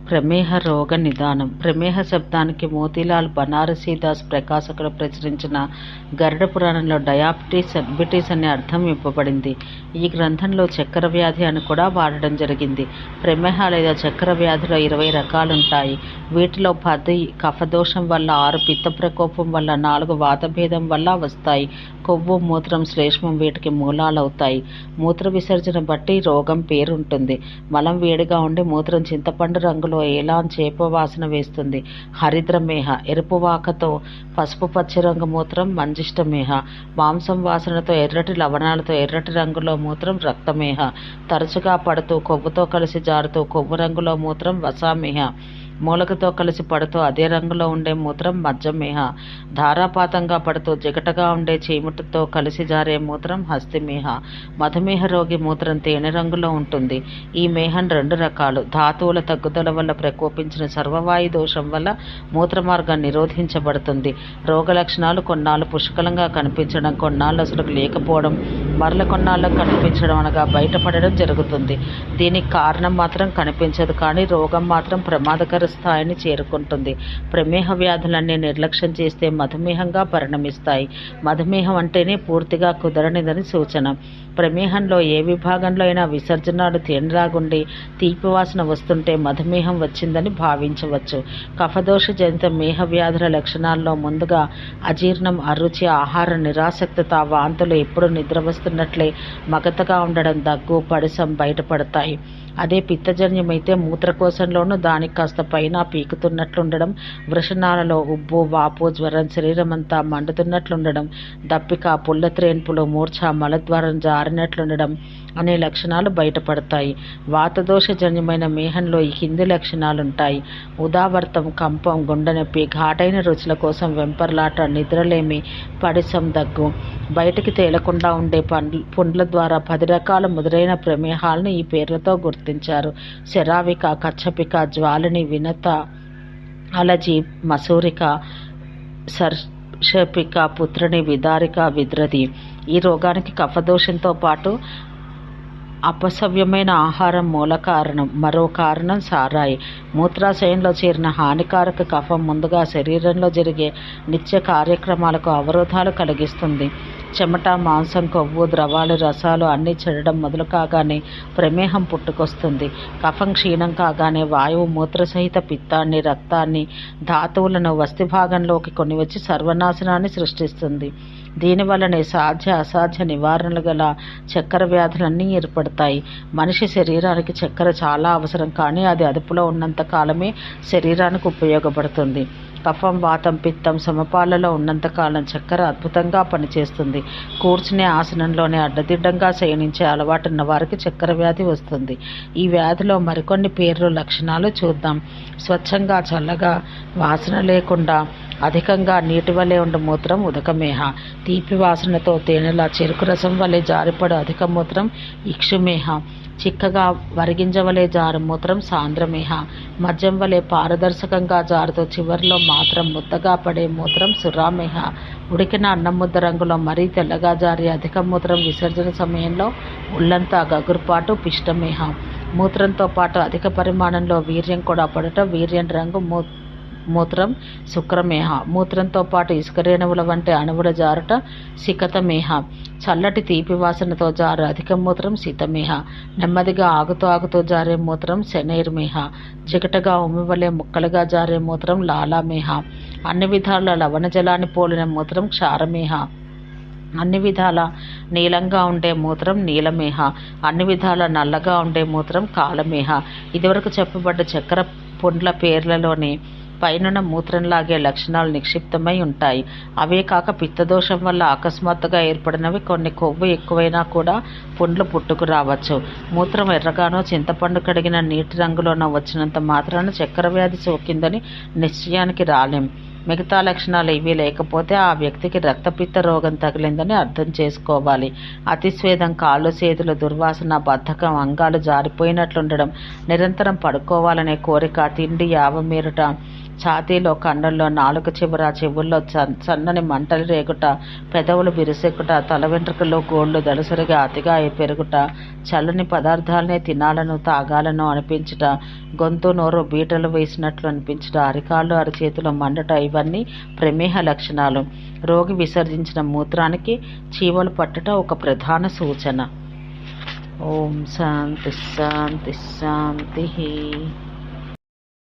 ప్రమేహ రోగ నిదానం. ప్రమేహ శబ్దానికి మోతీలాల్ బనారసీదాస్ ప్రకాశకుడు ప్రచురించిన గరుడ పురాణంలో డయాబెటీస్ సెర్బిటీస్ అనే అర్థం ఇవ్వబడింది. ఈ గ్రంథంలో చక్కెర వ్యాధి అని కూడా వాడడం జరిగింది. ప్రమేహ లేదా చక్కెర వ్యాధిలో 20 రకాలుంటాయి. వీటిలో 10 కఫదోషం వల్ల, 6 పిత్త ప్రకోపం వల్ల, 4 వాతభేదం వల్ల వస్తాయి. కొవ్వు, మూత్రం, శ్లేష్మం వీటికి మూలాలవుతాయి. మూత్ర విసర్జన బట్టి రోగం పేరుంటుంది. మలం వేడిగా ఉండి మూత్రం చింతపండు రంగులో ఏలాన్ చేప వాసన వేస్తుంది. హరిద్రమేహ. ఎరుపు వాకతో పసుపు పచ్చి రంగు మూత్రం మంజిష్టమేహ. మాంసం వాసనతో ఎర్రటి లవణాలతో ఎర్రటి రంగులో మూత్రం రక్తమేహ. తరచుగా పడుతూ కొవ్వుతో కలిసి జారుతూ కొవ్వు రంగులో మూత్రం వసామేహ. మూలకతో కలిసి పడుతూ అదే రంగులో ఉండే మూత్రం మజ్జమేహ. ధారాపాతంగా పడుతూ జిగటగా ఉండే చీముటితో కలిసి జారే మూత్రం హస్తిమేహ. మధుమేహ రోగి మూత్రం తేనె రంగులో ఉంటుంది. ఈ మేహం 2 రకాలు. ధాతువుల తగ్గుదల వల్ల ప్రకోపించిన సర్వవాయు దోషం వల్ల మూత్రమార్గం నిరోధించబడుతుంది. రోగ లక్షణాలు కొన్నాళ్ళు పుష్కలంగా కనిపించడం, కొన్నాళ్ళు అసలు లేకపోవడం, మరల కొన్నాళ్ళకు కనిపించడం అనగా బయటపడడం జరుగుతుంది. దీనికి కారణం మాత్రం కనిపించదు, కానీ రోగం మాత్రం ప్రమాదకర స్థాయిని చేరుకుంటుంది. ప్రమేహ వ్యాధులన్నీ నిర్లక్ష్యం చేస్తే మధుమేహంగా పరిణమిస్తాయి. మధుమేహం అంటేనే పూర్తిగా కుదరనిదని సూచన. ప్రమేహంలో ఏ విభాగంలో అయినా విసర్జనాలు తేనెలాగుండి తీపి వాసన వస్తుంటే మధుమేహం వచ్చిందని భావించవచ్చు. కఫదోష జనిత మేహ వ్యాధుల లక్షణాల్లో ముందుగా అజీర్ణం, అరుచి, ఆహార నిరాసక్తత, వాంతులు, ఎప్పుడు నిద్ర వస్తున్నట్లే మగతగా ఉండడం, దగ్గు, పడిసం బయటపడతాయి. అదే పిత్తజన్యమైతే మూత్రకోశంలోనూ దానికి కాస్త పైన పీకుతున్నట్లుండడం, వృషణాలలో ఉబ్బు, వాపు, జ్వరం, శరీరమంతా మండుతున్నట్లుండడం, దప్పిక, పుల్లత్రేన్పులు, మూర్ఛ, మలద్వారం జారినట్లుండడం అనే లక్షణాలు బయటపడతాయి. వాతదోషజన్యమైన మేహంలో ఈ కింది లక్షణాలుంటాయి. ఉదావర్తం, కంపం, గుండెనొప్పి, ఘాటైన రుచుల కోసం వెంపర్లాట, నిద్రలేమి, పడిసం, దగ్గు. బయటికి తేలకుండా ఉండే పుండ్ల ద్వారా 10 రకాల ముదురైన ప్రమేహాలను ఈ పేర్లతో గుర్తించారు. శరావిక, కచ్చపిక, జ్వాలిని, వినత, అలజి, మసూరిక, సర్షపిక, పుత్రిని, విదారిక, విద్రది. ఈ రోగానికి కఫదోషంతో పాటు అపసవ్యమైన ఆహారం మూల కారణం. మరో కారణం సారాయి. మూత్రాశయంలో చేరిన హానికారక కఫం ముందుగా శరీరంలో జరిగే నిత్య కార్యక్రమాలకు అవరోధాలు కలిగిస్తుంది. చెమట, మాంసం, కొవ్వు, ద్రవాలు, రసాలు అన్నీ చెడడం మొదలు కాగానే ప్రమేహం పుట్టుకొస్తుంది. కఫం క్షీణం కాగానే వాయువు మూత్రసహిత పిత్తాన్ని, రక్తాన్ని, ధాతువులను వస్తిభాగంలోకి కొనివచ్చి సర్వనాశనాన్ని సృష్టిస్తుంది. దీనివల్లనే సాధ్య అసాధ్య నివారణలు గల చక్కెర వ్యాధులన్నీ ఏర్పడతాయి. మనిషి శరీరానికి చక్కెర చాలా అవసరం, కానీ అది అదుపులో ఉన్నంత కాలమే శరీరానికి ఉపయోగపడుతుంది. కఫం, వాతం, పిత్తం సమపాలలో ఉన్నంతకాలం చక్కెర అద్భుతంగా పనిచేస్తుంది. కూర్చునే ఆసనంలోనే అడ్డదిడ్డంగా శయనించే అలవాటున్న వారికి చక్కెర వ్యాధి వస్తుంది. ఈ వ్యాధిలో మరికొన్ని పేర్లు, లక్షణాలు చూద్దాం. స్వచ్ఛంగా, చల్లగా, వాసన లేకుండా అధికంగా నీటి వలె ఉండు మూత్రం ఉదకమేహ. తీపి వాసనతో తేనెలా చెరుకు రసం వలె జారిపడు అధిక మూత్రం ఇక్షుమేహ. చిక్కగా వరిగింజవలే జారు మూత్రం సాంద్రమేహ. మద్యం వలె పారదర్శకంగా జారుతూ చివరిలో మాత్రం ముద్దగా పడే మూత్రం సురామేహ. ఉడికిన అన్నం ముద్ద రంగులో మరీ తెల్లగా జారి అధిక మూత్రం విసర్జన సమయంలో ఉల్లంతా గగుర్పాటు పిష్టమేహ. మూత్రంతో పాటు అధిక పరిమాణంలో వీర్యం కూడా పడుట వీర్యం రంగు మూత్రం శుక్రమేహ. మూత్రంతో పాటు ఇసుక రేణువుల వంటి అణువుల జారుట సికతమేహ. చల్లటి తీపి వాసనతో జారు అధిక మూత్రం శీతమేహ. నెమ్మదిగా ఆగుతూ జారే మూత్రం శనైర్మేహ. జిగటగా ఉమ్మివలే ముక్కలుగా జారే మూత్రం లాలామేహ. అన్ని విధాల లవణ జలాన్ని పోలిన మూత్రం క్షారమేహ. అన్ని విధాల నీలంగా ఉండే మూత్రం నీలమేహ. అన్ని విధాల నల్లగా ఉండే మూత్రం కాలమేహ. ఇదివరకు చెప్పబడ్డ చక్కెర పుండ్ల పేర్లలోని పైనున్న మూత్రంలాగే లక్షణాలు నిక్షిప్తమై ఉంటాయి. అవే కాక పిత్తదోషం వల్ల అకస్మాత్తుగా ఏర్పడినవి కొన్ని. కొవ్వు ఎక్కువైనా కూడా పుండ్లు పుట్టుకు రావచ్చు. మూత్రం ఎర్రగానో చింతపండు కడిగిన నీటి రంగులోనో వచ్చినంత మాత్రాన చక్కెర వ్యాధి సోకిందని నిశ్చయానికి రాలేం. మిగతా లక్షణాలు ఇవి లేకపోతే ఆ వ్యక్తికి రక్తపిత్త రోగం తగిలిందని అర్థం చేసుకోవాలి. అతిస్వేదం, కాళ్ళు చేతులు, దుర్వాసన, బద్ధకం, అంగాలు జారిపోయినట్లుండడం, నిరంతరం పడుకోవాలనే కోరిక, తిండి యావమీరుట, ఛాతీలో, కండల్లో, నాలుక చివర, చెవుల్లో సన్నని మంటలు రేగుట, పెదవులు బిరుసెక్కుట, తల వెంట్రుకల్లో గోళ్లు దళసరిగా అతిగా పెరుగుట, చల్లని పదార్థాలనే తినాలను తాగాలను అనిపించుట, గొంతు నోరు బీటలు వేసినట్లు అనిపించుట, అరికాళ్ళు అరిచేతులు మండుట ఇవన్నీ ప్రమేహ లక్షణాలు. రోగి విసర్జించిన మూత్రానికి చీమలు పట్టుట ఒక ప్రధాన సూచన. ఓం శాంతి శాంతి శాంతి.